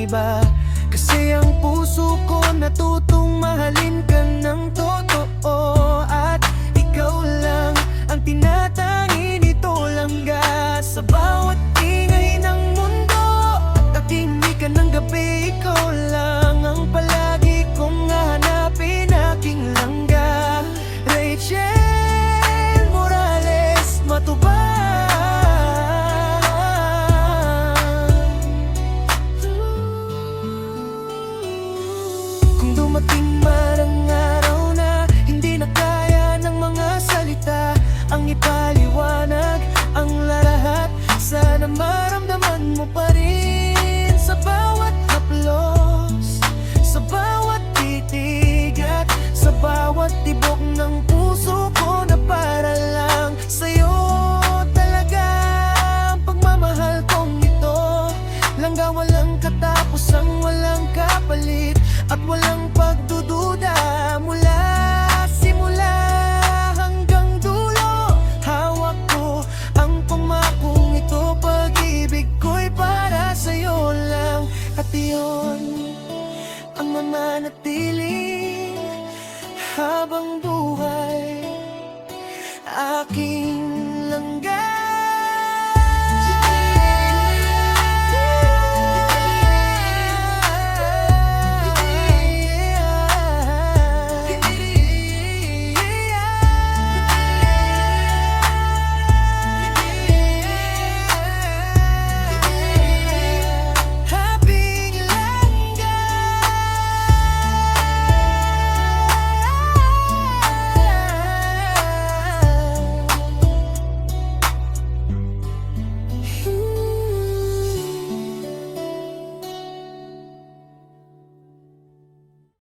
iba. Kasi ang puso ko natutong mahalin ka ng totoo. At ikaw lang ang tinatangi nito langga. Sa bawat ingay ng mundo at tahimik ng gabi, ikaw lang ang palagi kong hahanapin, aking langga. Rachel Morales Matubang. Kung dumating man ang araw na hindi na kaya ng mga salita ang ipaliwanag ang lahat, sana maramdaman mo pa rin sa bawat haplos, sa bawat titig at sa bawat tibok ng puso ko na para lang sa'yo. Talaga ang pagmamahal kong ito, langga walang katapusang, walang kapalit at walang pagdududa. Mula simula hanggang dulo, hawak ko ang pangakong ito. Pag-ibig ko'y para sa'yo lang, at iyon ang mananatili habang buhay, aking langga.